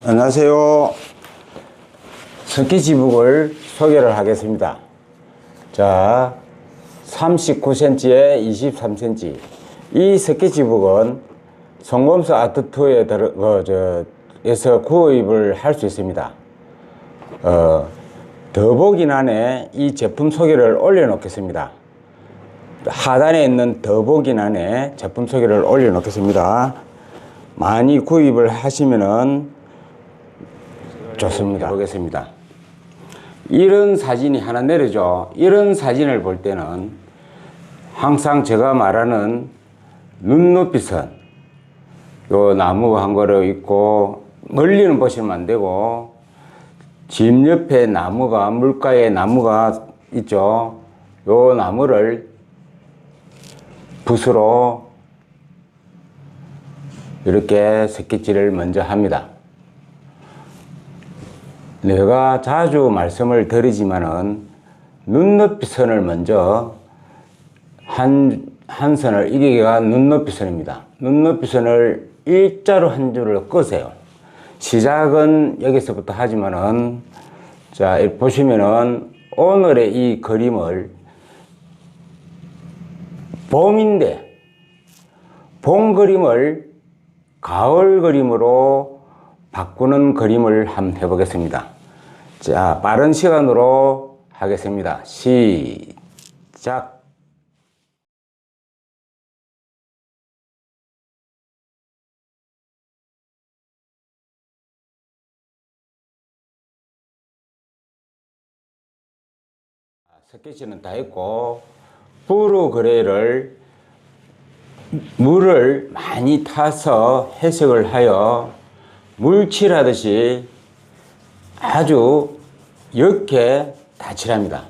안녕하세요. 석기지북을 소개를 하겠습니다. 자, 39cm에 23cm. 이 석기지북은 송검서 아트투에 에서 구입을 할 수 있습니다. 더보기란에 이 제품 소개를 올려놓겠습니다. 하단에 있는 더보기란에 제품 소개를 올려놓겠습니다. 많이 구입을 하시면은 좋습니다. 보겠습니다. 이런 사진이 하나 내려져. 이런 사진을 볼 때는 항상 제가 말하는 눈높이선, 요 나무 한 그루 있고, 멀리는 보시면 안 되고, 집 옆에 나무가, 물가에 나무가 있죠. 요 나무를 붓으로 이렇게 스케치를 먼저 합니다. 내가 자주 말씀을 드리지만은 눈높이 선을 먼저 한 선을, 이게가 눈높이 선입니다. 눈높이 선을 일자로 한 줄을 끄세요. 시작은 여기서부터 하지만은, 자, 보시면은 오늘의 이 그림을 봄인데, 봄 그림을 가을 그림으로 바꾸는 그림을 한번 해보겠습니다. 자, 빠른 시간으로 하겠습니다. 시작. 스케치는 다 했고, 브루 그레이를 물을 많이 타서 해석을 하여 물칠하듯이 아주 옅게 다 칠합니다.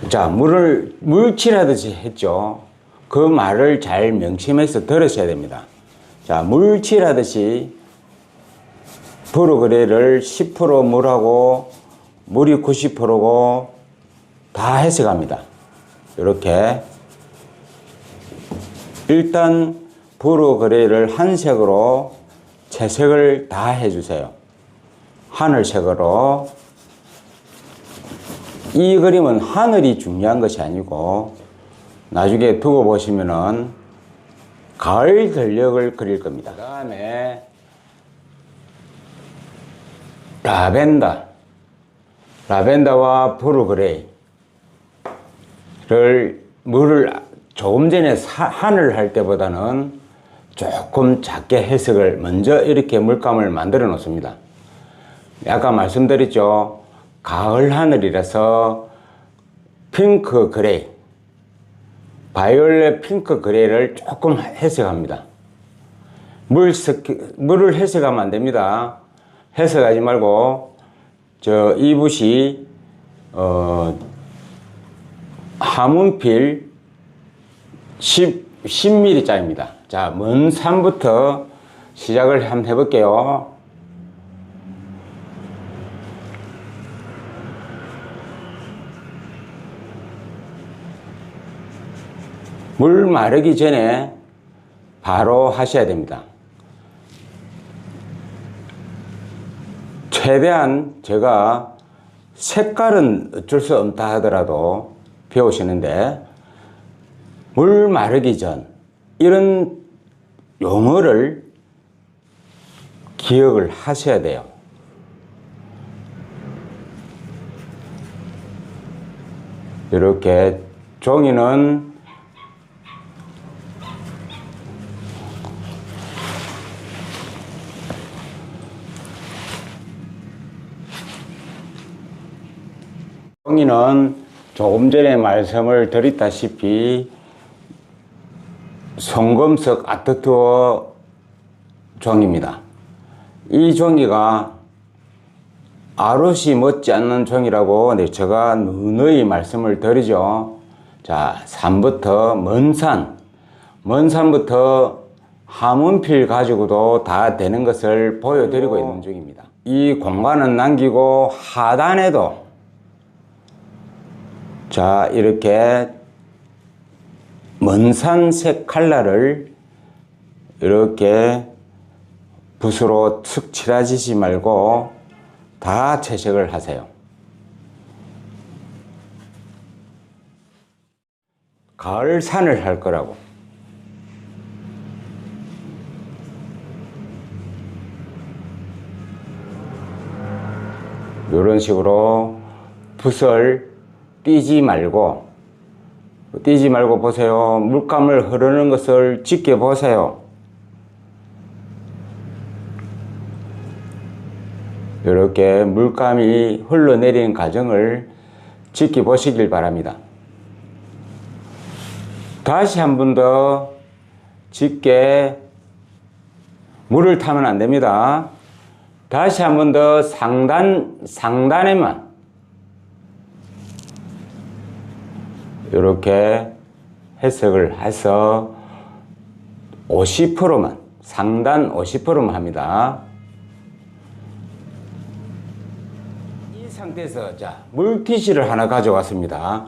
자, 물칠하듯이 했죠. 그 말을 잘 명심해서 들으셔야 됩니다. 자, 물칠하듯이 브루 그레이를 10% 물하고 물이 90%고 다 해석합니다. 이렇게 일단 브루 그레이를 한 색으로 채색을 다 해주세요. 하늘색으로. 이 그림은 하늘이 중요한 것이 아니고 나중에 두고 보시면은 가을 전력을 그릴 겁니다. 그 다음에 라벤더와 브루 그레이를 물을 조금 전에 하늘 할 때보다는 조금 작게 해석을 먼저 이렇게 물감을 만들어 놓습니다. 아까 말씀드렸죠. 가을 하늘이라서 핑크 그레이, 바이올렛 핑크 그레이를 조금 해석합니다. 물을 해석하면 안 됩니다. 해석하지 말고 이 붓이 하문필 10mm 짜리입니다. 자, 먼 산부터 시작을 한번 해볼게요. 물 마르기 전에 바로 하셔야 됩니다. 최대한 제가 색깔은 어쩔 수 없다 하더라도 배우시는데, 물 마르기 전 이런 용어를 기억을 하셔야 돼요. 이렇게 종이는 조금 전에 말씀을 드렸다시피 송검석 아트투어 종이입니다. 이 종이가 아롯이 못지 않는 종이라고 제가 누누이 말씀을 드리죠. 자, 산부터 먼 산부터 하문필 가지고도 다 되는 것을 보여드리고 있는 중입니다. 이 공간은 남기고 하단에도, 자, 이렇게 먼산색 칼라를 이렇게 붓으로 툭 칠하시지 말고 다 채색을 하세요. 가을 산을 할 거라고. 이런 식으로 붓을 띄지 말고 보세요. 물감을 흐르는 것을 지켜보세요. 이렇게 물감이 흘러내리는 과정을 지켜보시길 바랍니다. 다시 한 번 더 짙게 물을 타면 안 됩니다. 다시 한 번 더 상단에만 이렇게 해석을 해서 50%만, 상단 50%만 합니다. 이 상태에서 자, 물티슈를 하나 가져왔습니다.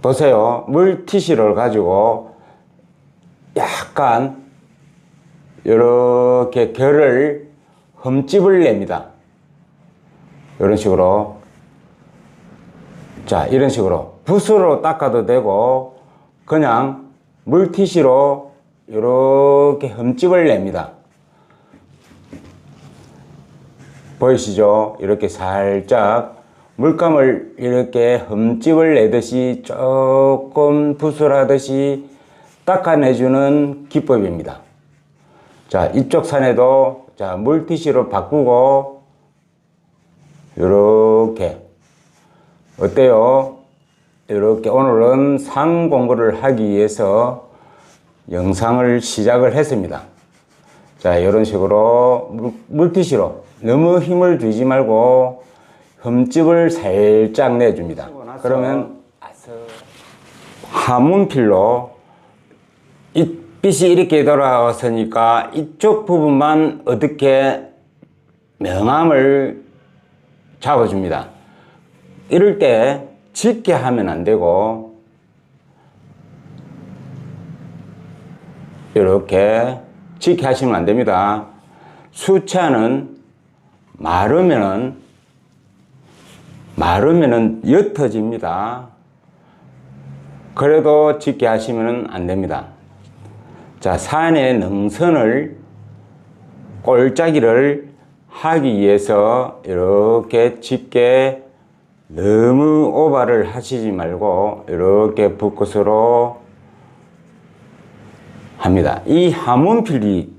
보세요. 물티슈를 가지고 약간 이렇게 결을 흠집을 냅니다. 이런 식으로. 자, 이런 식으로 붓으로 닦아도 되고 그냥 물티슈로 이렇게 흠집을 냅니다. 보이시죠? 이렇게 살짝 물감을 이렇게 흠집을 내듯이 조금 붓을 하듯이 닦아내주는 기법입니다. 자, 이쪽 산에도 자, 물티슈로 바꾸고 이렇게 어때요? 이렇게 오늘은 상 공부를 하기 위해서 영상을 시작을 했습니다. 자, 이런 식으로 물티슈로 너무 힘을 주지 말고 흠집을 살짝 내줍니다. 그러면 하문필로 이 빛이 이렇게 돌아왔으니까 이쪽 부분만 어떻게 명암을 잡아줍니다. 이럴 때 짙게 하면 안 되고 이렇게 짙게 하시면 안 됩니다. 수채화는 마르면은 옅어집니다. 그래도 짙게 하시면 안 됩니다. 자, 산의 능선을 꼴짜기를 하기 위해서 이렇게 짙게 너무 오버를 하시지 말고 이렇게 붓끝으로 합니다. 이 하문필이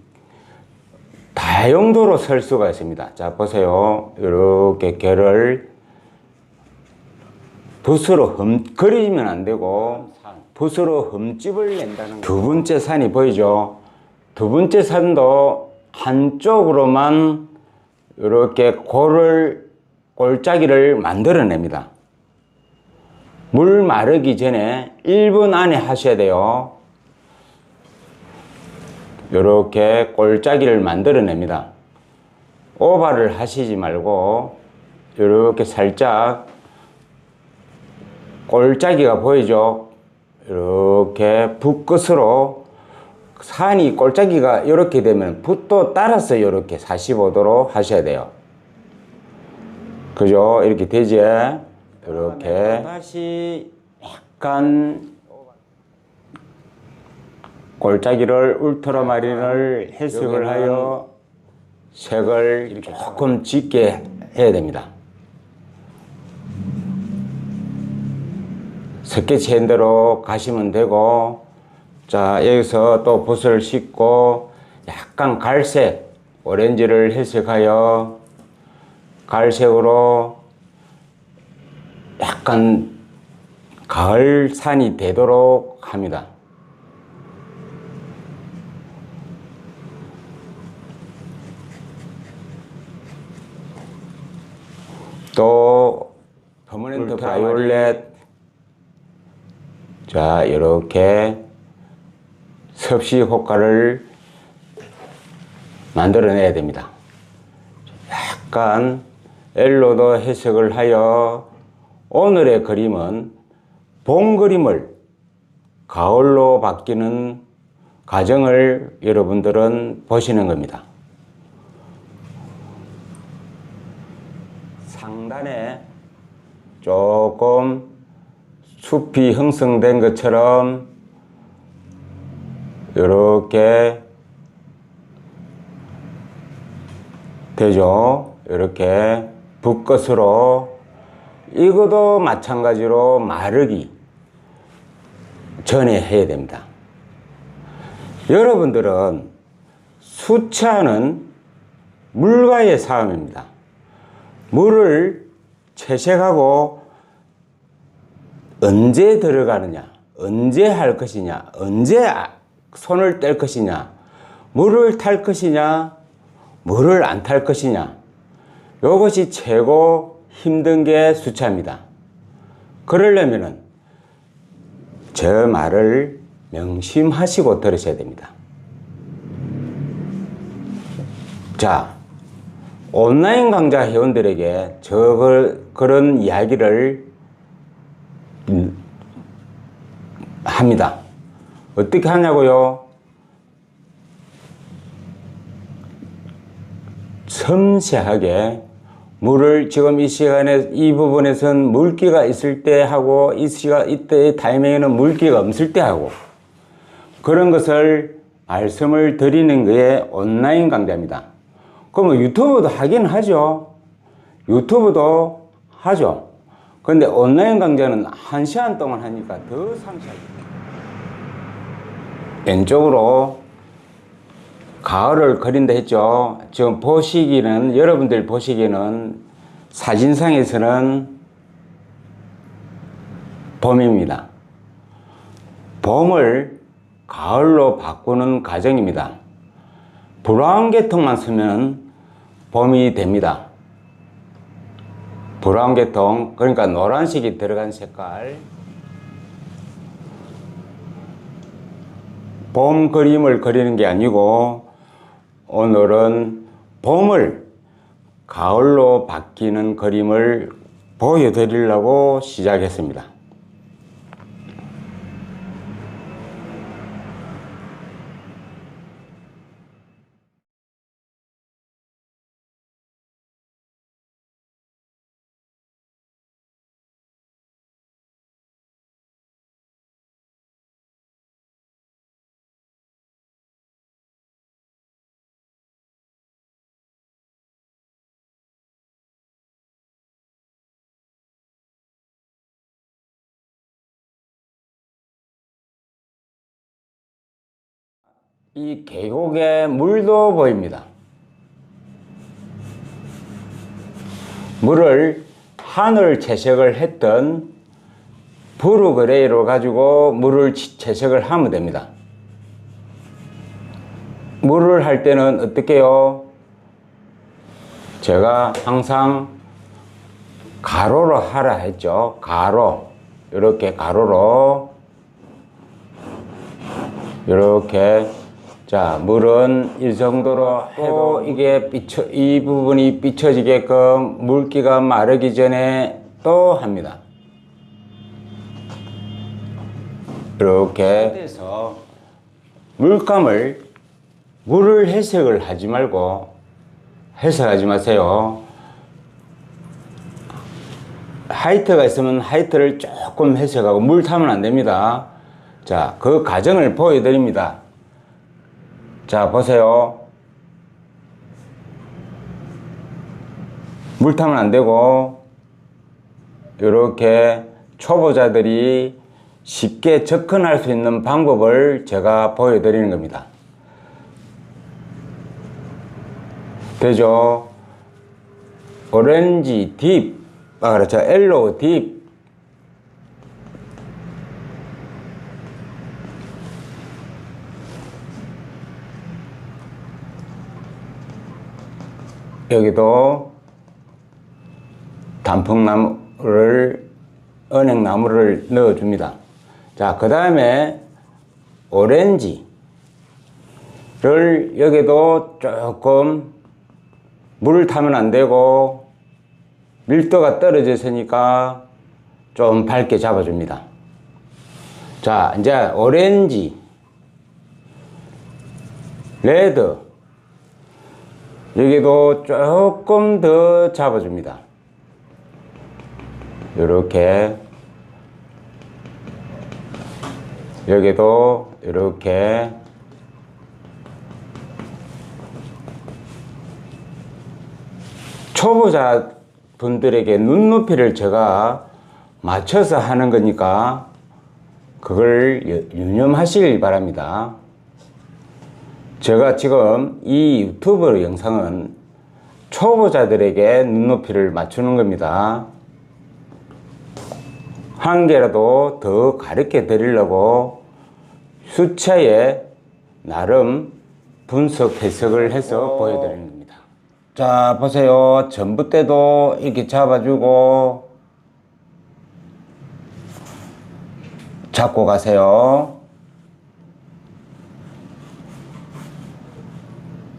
다용도로 쓸 수가 있습니다. 자, 보세요. 이렇게 결을 붓으로 그리면 안 되고 붓으로 흠집을 낸다는 거예요. 두 번째 산이 보이죠? 두 번째 산도 한쪽으로만 이렇게 골짜기를 만들어냅니다. 물 마르기 전에 1분 안에 하셔야 돼요. 이렇게 골짜기를 만들어냅니다. 오버를 하시지 말고 이렇게 살짝 골짜기가 보이죠? 이렇게 붓끝으로 산이 골짜기가 이렇게 되면 붓도 따라서 이렇게 45도로 하셔야 돼요. 그죠? 이렇게 되지? 이렇게 다시 약간 골짜기를 울트라마린을 해석을 하여 색을 이렇게 조금 짙게 해야 됩니다. 스케치 핸드로 가시면 되고, 자, 여기서 또 붓을 씻고 약간 갈색, 오렌지를 해석하여 갈색으로 약간 가을 산이 되도록 합니다. 또 퍼머넨트 바이올렛, 자, 이렇게 섭씨 효과를 만들어내야 됩니다. 약간 엘로도 해석을 하여 오늘의 그림은 봄 그림을 가을로 바뀌는 과정을 여러분들은 보시는 겁니다. 상단에 조금 숲이 형성된 것처럼 이렇게 되죠. 이렇게 붓것으로. 이것도 마찬가지로 마르기 전에 해야 됩니다. 여러분들은 수차는 물과의 싸움입니다. 물을 채색하고 언제 들어가느냐, 언제 할 것이냐, 언제 손을 뗄 것이냐, 물을 탈 것이냐, 물을 안 탈 것이냐, 이것이 최고 힘든 게 수차입니다. 그러려면은 제 말을 명심하시고 들으셔야 됩니다. 자, 온라인 강좌 회원들에게 그런 이야기를 합니다. 어떻게 하냐고요? 섬세하게 물을 지금 이 시간에 이 부분에선 물기가 있을 때 하고 이때의 타이밍에는 물기가 없을 때 하고 그런 것을 말씀을 드리는 게 온라인 강좌입니다. 그러면 유튜브도 하긴 하죠. 유튜브도 하죠. 근데 온라인 강좌는 1시간 동안 하니까 더 상세하게. 왼쪽으로 가을을 그린다 했죠. 지금 보시기는, 여러분들 보시기에는 사진상에서는 봄입니다. 봄을 가을로 바꾸는 과정입니다. 브라운 계통만 쓰면 봄이 됩니다. 브라운 계통, 그러니까 노란색이 들어간 색깔. 봄 그림을 그리는 게 아니고 오늘은 봄을 가을로 바뀌는 그림을 보여드리려고 시작했습니다. 이 계곡에 물도 보입니다. 물을 하늘 채색을 했던 브루그레이로 가지고 물을 채색을 하면 됩니다. 물을 할 때는 어떻게 해요? 제가 항상 가로로 하라 했죠. 가로. 이렇게 가로로. 이렇게. 자, 물은 이 정도로 해도 이게 이 부분이 삐쳐지게끔 물기가 마르기 전에 또 합니다. 이렇게 해서 물을 해석을 하지 말고, 해석하지 마세요. 하이트가 있으면 하이트를 조금 해석하고 물 타면 안 됩니다. 자, 그 과정을 보여드립니다. 자, 보세요. 물 타면 안 되고, 이렇게 초보자들이 쉽게 접근할 수 있는 방법을 제가 보여드리는 겁니다. 되죠? 오렌지 딥, 그렇죠. 옐로우 딥. 여기도 은행나무를 넣어줍니다. 자, 그 다음에 오렌지를 여기도 조금 물을 타면 안 되고 밀도가 떨어져 있으니까 좀 밝게 잡아줍니다. 자, 이제 오렌지, 레드, 여기도 조금 더 잡아줍니다. 이렇게 여기도 이렇게 초보자 분들에게 눈높이를 제가 맞춰서 하는 거니까 그걸 유념하시길 바랍니다. 제가 지금 이 유튜브 영상은 초보자들에게 눈높이를 맞추는 겁니다. 한 개라도 더 가르쳐 드리려고 수차에 나름 분석 해석을 해서 보여드리는 겁니다. 자, 보세요. 전봇대도 이렇게 잡아주고 잡고 가세요.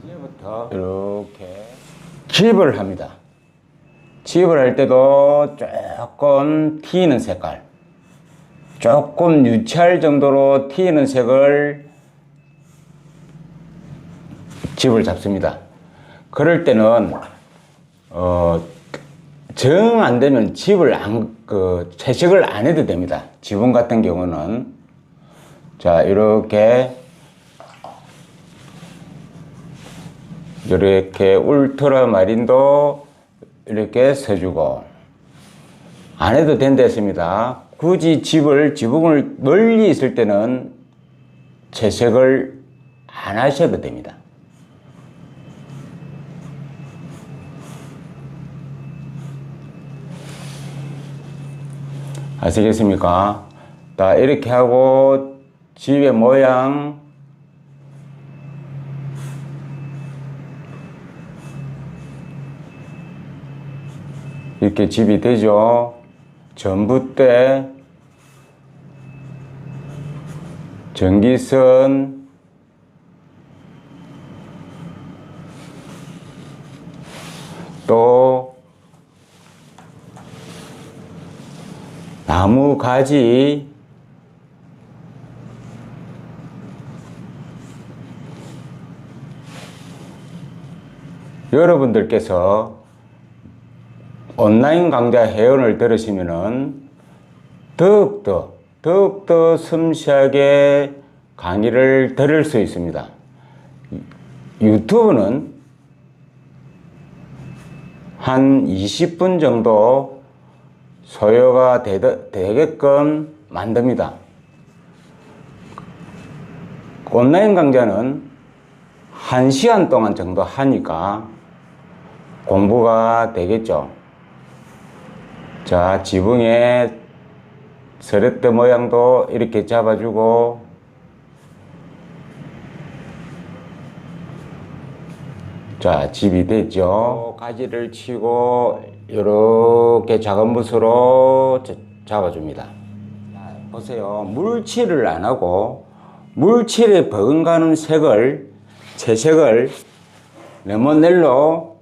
이제부터 이렇게 집을 합니다. 집을 할 때도 조금 튀는 색깔, 조금 유치할 정도로 튀는 색을 집을 잡습니다. 그럴 때는 정 안 되면 집을 채색을 안 해도 됩니다. 지붕 같은 경우는 자, 이렇게 울트라마린도 이렇게 써주고 안 해도 된다 했습니다. 굳이 지붕을 멀리 있을 때는 채색을 안 하셔도 됩니다. 아시겠습니까? 자, 이렇게 하고 집의 모양 이렇게 집이 되죠. 전봇대, 전기선, 또 나무 가지, 여러분들께서 온라인 강좌 회원을 들으시면은 더욱더 섬세하게 강의를 들을 수 있습니다. 유튜브는 한 20분 정도 소요가 되게끔 만듭니다. 온라인 강좌는 1시간 동안 정도 하니까 공부가 되겠죠. 자, 지붕에 서렛대 모양도 이렇게 잡아주고 자, 집이 됐죠. 가지를 치고 이렇게 작은 붓으로 잡아줍니다. 자, 보세요. 물칠을 안 하고 물칠에 버금가는 색을 채색을 레모넬로를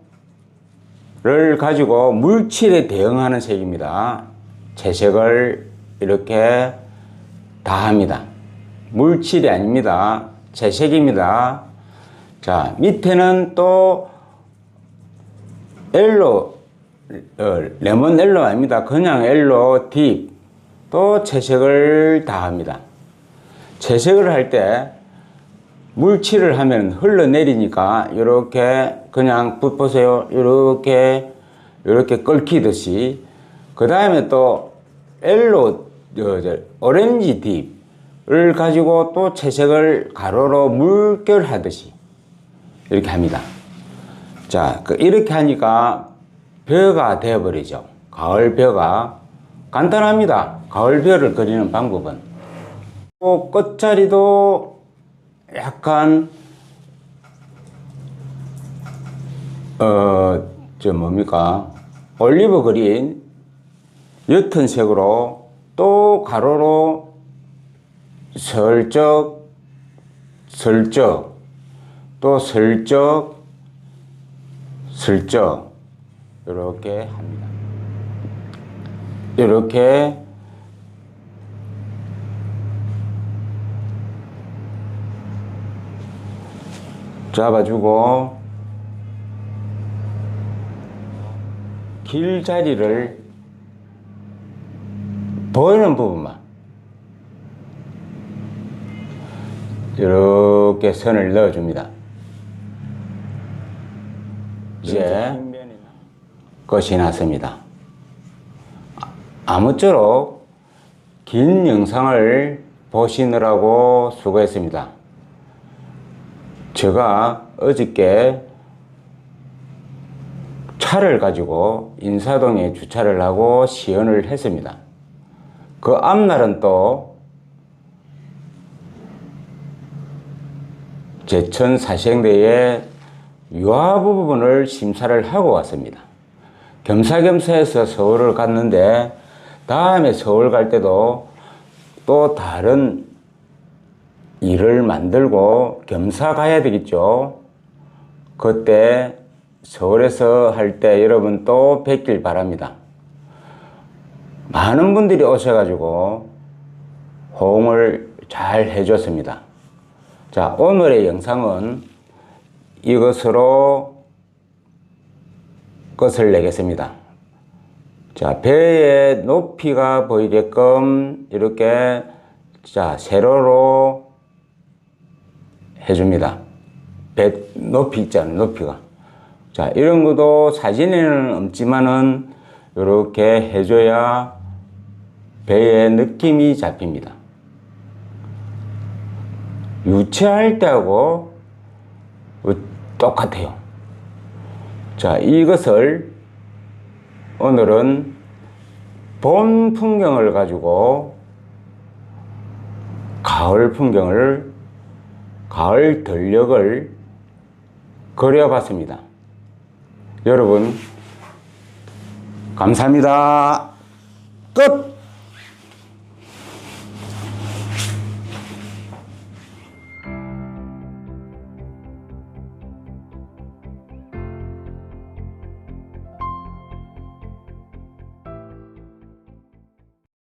가지고 물칠에 대응하는 색입니다. 채색을 이렇게 다 합니다. 물칠이 아닙니다. 채색입니다. 자, 밑에는 또 레몬 옐로 아닙니다. 그냥 옐로 딥, 또 채색을 다 합니다. 채색을 할 때 물칠을 하면 흘러내리니까 이렇게 그냥 붓 보세요. 이렇게 끓기듯이. 그 다음에 또 옐로 오렌지 딥을 가지고 또 채색을 가로로 물결하듯이 이렇게 합니다. 자, 이렇게 하니까 벼가 되어버리죠. 가을 벼가. 간단합니다. 가을 벼를 그리는 방법은. 또 끝자리도 약간 올리브 그린 옅은 색으로 또 가로로 슬쩍 또 슬쩍 이렇게 합니다. 이렇게 잡아주고 길자리를 보이는 부분만 이렇게 선을 넣어줍니다. 이제 끝이 났습니다. 아무쪼록 긴 영상을 보시느라고 수고했습니다. 제가 어저께 차를 가지고 인사동에 주차를 하고 시연을 했습니다. 그 앞날은 또 제천 사시행대의 유아 부분을 심사를 하고 왔습니다. 겸사겸사해서 서울을 갔는데 다음에 서울 갈 때도 또 다른 일을 만들고 겸사 가야 되겠죠. 그때 서울에서 할 때 여러분 또 뵙길 바랍니다. 많은 분들이 오셔가지고 호응을 잘 해줬습니다. 자, 오늘의 영상은 이것으로 끝을 내겠습니다. 자, 배의 높이가 보이게끔 이렇게 자, 세로로 해줍니다. 배 높이 있잖아요, 높이가. 자, 이런 것도 사진에는 없지만은 이렇게 해줘야 배의 느낌이 잡힙니다. 유치할 때하고 똑같아요. 자, 이것을 오늘은 봄 풍경을 가지고 가을 풍경을, 가을 들녘을 그려봤습니다. 여러분, 감사합니다. 끝!